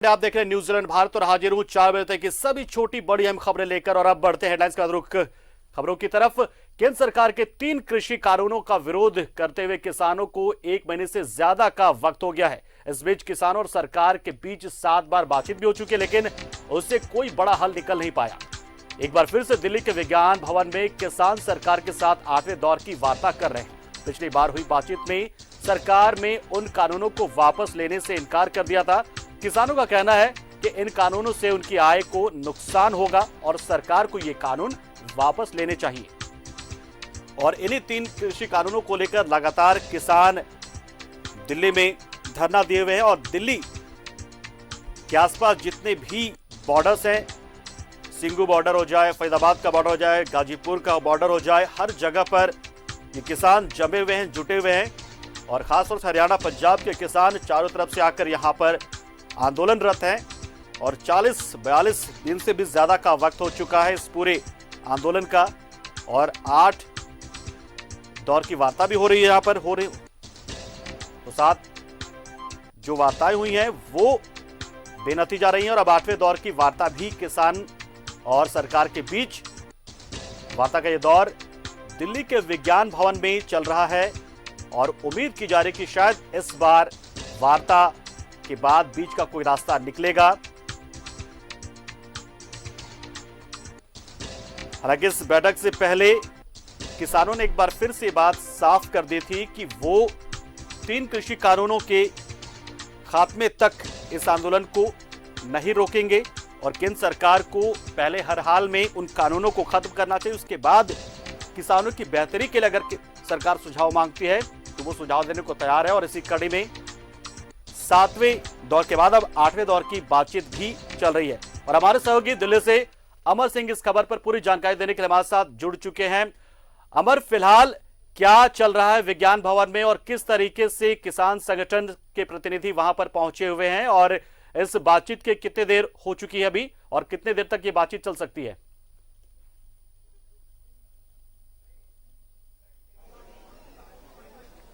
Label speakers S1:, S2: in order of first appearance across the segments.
S1: आप देख रहे हैं न्यूजीलैंड भारत और हाजिर हूं 4 बजे तक की सभी छोटी बड़ी अहम खबरें लेकर। और अब बढ़ते हैं हेडलाइंस का रुख खबरों की तरफ। केंद्र सरकार के 3 कृषि कानूनों का विरोध करते हुए किसानों को 1 महीने से ज्यादा का वक्त हो गया है। इस बीच किसानों और सरकार के बीच 7 बार बातचीत भी हो चुकी है, लेकिन उससे कोई बड़ा हल निकल नहीं पाया। एक बार फिर से दिल्ली के विज्ञान भवन में किसान सरकार के साथ 8वें दौर की वार्ता कर रहे हैं। पिछली बार हुई बातचीत में सरकार में उन कानूनों को वापस लेने से इनकार कर दिया था। किसानों का कहना है कि इन कानूनों से उनकी आय को नुकसान होगा और सरकार को ये कानून वापस लेने चाहिए। और इन्हीं 3 कृषि कानूनों को लेकर लगातार किसान दिल्ली में धरना दिए हुए हैं। और दिल्ली के आसपास जितने भी बॉर्डर्स हैं, सिंगू बॉर्डर हो जाए, फरीदाबाद का बॉर्डर हो जाए, गाजीपुर का बॉर्डर हो जाए, हर जगह पर ये किसान जमे हुए हैं, जुटे हुए हैं। और खासतौर से हरियाणा पंजाब के किसान चारों तरफ से आकर यहां पर आंदोलनरत हैं। और 40-42 दिन से भी ज्यादा का वक्त हो चुका है इस पूरे आंदोलन का। और 8 दौर की वार्ता भी हो रही है यहां पर हो रही। तो 7 जो वार्ताएं हुई हैं वो बेनतीजा रही हैं। और अब 8वें दौर की वार्ता भी किसान और सरकार के बीच वार्ता का यह दौर दिल्ली के विज्ञान भवन में चल रहा है। और उम्मीद की जा रही कि शायद इस बार वार्ता के बाद बीच का कोई रास्ता निकलेगा। हालांकि इस बैठक से पहले किसानों ने एक बार फिर से बात साफ कर दी थी कि वो 3 कृषि कानूनों के खात्मे तक इस आंदोलन को नहीं रोकेंगे। और केंद्र सरकार को पहले हर हाल में उन कानूनों को खत्म करना चाहिए। उसके बाद किसानों की बेहतरी के लिए अगर सरकार सुझाव मांगती है तो वो सुझाव देने को तैयार है। और इसी कड़ी में 7वें दौर के बाद अब 8वें दौर की बातचीत भी चल रही है। और हमारे सहयोगी दिल्ली से अमर सिंह इस खबर पर पूरी जानकारी देने के लिए हमारे साथ जुड़ चुके हैं। अमर, फिलहाल क्या चल रहा है विज्ञान भवन में और किस तरीके से किसान संगठन के प्रतिनिधि वहां पर पहुंचे हुए हैं, और इस बातचीत के कितने देर हो चुकी है अभी और कितने देर तक ये बातचीत चल सकती है?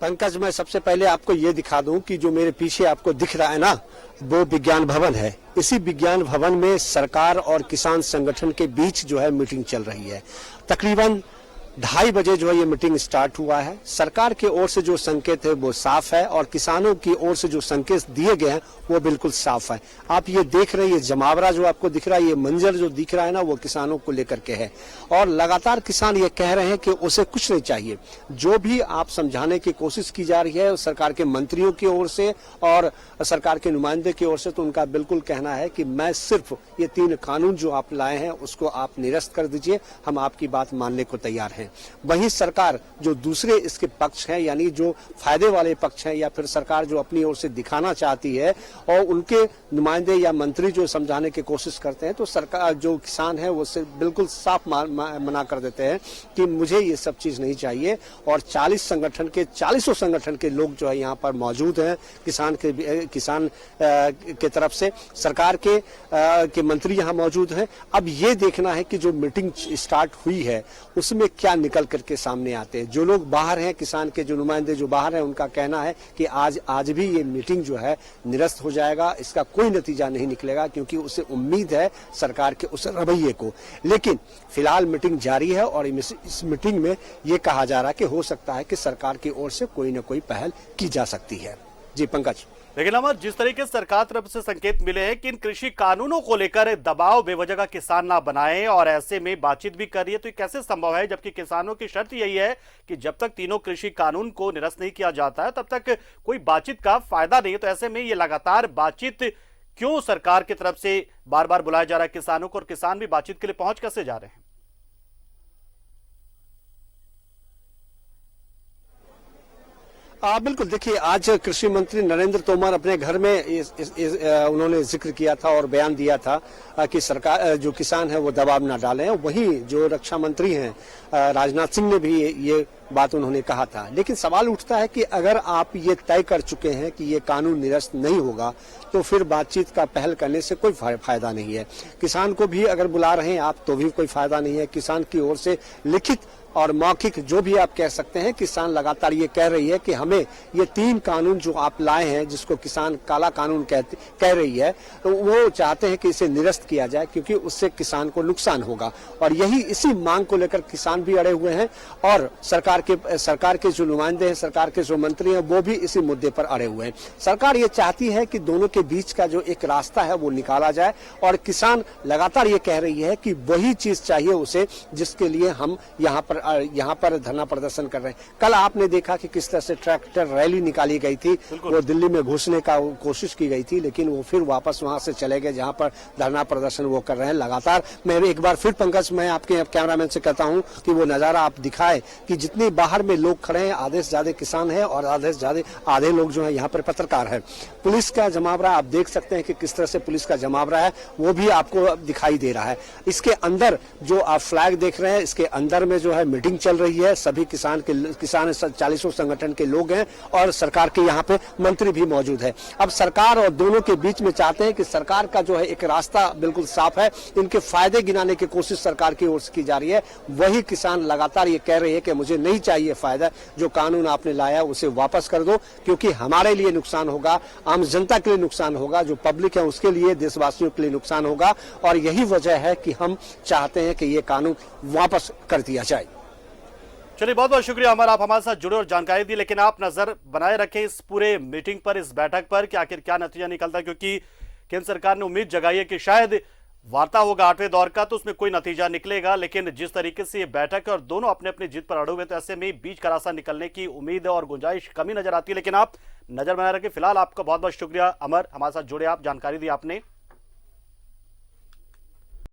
S2: पंकज, मैं सबसे पहले आपको ये दिखा दूं कि जो मेरे पीछे आपको दिख रहा है ना, वो विज्ञान भवन है। इसी विज्ञान भवन में सरकार और किसान संगठन के बीच जो है मीटिंग चल रही है। तकरीबन 2:30 बजे जो है ये मीटिंग स्टार्ट हुआ है। सरकार की ओर से जो संकेत है वो साफ है और किसानों की ओर से जो संकेत दिए गए हैं वो बिल्कुल साफ है। आप ये देख रहे हैं, ये जमावड़ा जो आपको दिख रहा है, ये मंजर जो दिख रहा है ना, वो किसानों को लेकर के है। और लगातार किसान ये कह रहे हैं कि उसे कुछ नहीं चाहिए। जो भी आप समझाने की कोशिश की जा रही है सरकार के मंत्रियों की ओर से और सरकार के नुमाइंदे की ओर से, तो उनका बिल्कुल कहना है कि मैं सिर्फ ये 3 कानून जो आप लाए हैं उसको आप निरस्त कर दीजिए, हम आपकी बात मानने को तैयार हैं। वहीं सरकार जो दूसरे इसके पक्ष हैं, यानी जो फायदे वाले पक्ष हैं, या फिर सरकार जो अपनी ओर से दिखाना चाहती है और उनके नुमाइंदे या मंत्री जो समझाने की कोशिश करते हैं, तो सरकार जो किसान है वो बिल्कुल साफ मना कर देते हैं कि मुझे ये सब चीज नहीं चाहिए। और 40 संगठन के लोग जो है यहाँ पर मौजूद हैं। किसान के तरफ से सरकार के मंत्री यहाँ मौजूद हैं। अब ये देखना है कि जो मीटिंग स्टार्ट हुई है उसमें क्या निकल करके सामने आते हैं। जो लोग बाहर हैं, किसान के जो नुमाइंदे जो बाहर हैं, उनका कहना है कि आज भी ये मीटिंग जो है निरस्त हो जाएगा, इसका कोई नतीजा नहीं निकलेगा, क्योंकि उसे उम्मीद है सरकार के उस रवैये को। लेकिन फिलहाल मीटिंग जारी है और इस मीटिंग में ये कहा जा रहा है कि हो सकता है कि सरकार की ओर से कोई न कोई पहल की जा सकती है। जी पंकज।
S1: लेकिन अमर, जिस तरीके से सरकार तरफ से संकेत मिले हैं कि इन कृषि कानूनों को लेकर दबाव बेवजह का किसान ना बनाए और ऐसे में बातचीत भी कर रही है, तो ये कैसे संभव है? जबकि किसानों की शर्त यही है कि जब तक 3 कृषि कानून को निरस्त नहीं किया जाता है तब तक कोई बातचीत का फायदा नहीं है। तो ऐसे में ये लगातार बातचीत क्यों सरकार की तरफ से बार बार बुलाया जा रहा है किसानों को, और किसान भी बातचीत के लिए पहुंच कैसे जा रहे हैं?
S2: बिल्कुल, देखिए, आज कृषि मंत्री नरेंद्र तोमर अपने घर में उन्होंने जिक्र किया था और बयान दिया था कि सरकार जो किसान है वो दबाव ना डालें। वहीं जो रक्षा मंत्री हैं राजनाथ सिंह ने भी ये बात उन्होंने कहा था। लेकिन सवाल उठता है कि अगर आप ये तय कर चुके हैं कि ये कानून निरस्त नहीं होगा तो फिर बातचीत का पहल करने से कोई फायदा नहीं है। किसान को भी अगर बुला रहे हैं आप तो भी कोई फायदा नहीं है। किसान की ओर से लिखित और मौखिक जो भी आप कह सकते हैं, किसान लगातार ये कह रही है कि हमें ये 3 कानून जो आप लाए हैं, जिसको किसान काला कानून कह रही है, तो वो चाहते हैं कि इसे निरस्त किया जाए क्योंकि उससे किसान को नुकसान होगा। और यही इसी मांग को लेकर किसान भी अड़े हुए हैं और सरकार के जो नुमाइंदे हैं, सरकार के जो मंत्री हैं, वो भी इसी मुद्दे पर अड़े हुए हैं। सरकार ये चाहती है कि दोनों के बीच का जो एक रास्ता है वो निकाला जाए और किसान लगातार ये कह रही है कि वही चीज चाहिए उसे जिसके लिए हम यहाँ पर धरना प्रदर्शन कर रहे हैं। कल आपने देखा कि किस तरह से ट्रैक्टर रैली निकाली गई थी, वो दिल्ली में घुसने का कोशिश की गई थी, लेकिन वो फिर वापस वहां से चले गए जहां पर धरना प्रदर्शन वो कर रहे हैं। लगातार मैं एक बार फिर पंकज, मैं आपके कैमरामैन से कहता हूं कि वो नजारा आप दिखाए कि जितने बाहर में लोग खड़े हैं, आधे से ज्यादा किसान है और आधे लोग जो है यहाँ पर पत्रकार है। पुलिस का जमावड़ा आप देख सकते हैं कि किस तरह से पुलिस का जमावड़ा है, वो भी आपको दिखाई दे रहा है। इसके अंदर जो आप फ्लैग देख रहे हैं, इसके अंदर में जो है मीटिंग चल रही है। सभी किसान 40 संगठन के लोग हैं और सरकार के यहाँ पे मंत्री भी मौजूद है। अब सरकार और दोनों के बीच में चाहते हैं कि सरकार का जो है एक रास्ता बिल्कुल साफ है, इनके फायदे गिनाने की कोशिश सरकार की ओर से की जा रही है। वही किसान लगातार ये कह रहे हैं कि मुझे नहीं चाहिए फायदा, जो कानून आपने लाया उसे वापस कर दो क्योंकि हमारे लिए नुकसान होगा, आम जनता के लिए नुकसान होगा, जो पब्लिक है उसके लिए, देशवासियों के लिए नुकसान होगा। और यही वजह है कि हम चाहते हैं कि ये कानून वापस कर दिया जाए।
S1: चलिए, बहुत बहुत शुक्रिया अमर, आप हमारे साथ जुड़े और जानकारी दी। लेकिन आप नजर बनाए रखें इस पूरे मीटिंग पर, इस बैठक पर कि आखिर क्या नतीजा निकलता है, क्योंकि केंद्र सरकार ने उम्मीद जगाई है कि शायद वार्ता होगा 8वें दौर का तो उसमें कोई नतीजा निकलेगा। लेकिन जिस तरीके से ये बैठक है और दोनों अपने अपनी जिद पर अड़े हुए, तो ऐसे में बीच का रास्ता निकलने की उम्मीद और गुंजाइश कमी नजर आती है। लेकिन आप नजर बनाए रखें। फिलहाल आपका बहुत बहुत शुक्रिया अमर, हमारे साथ जुड़े, आप जानकारी दी आपने।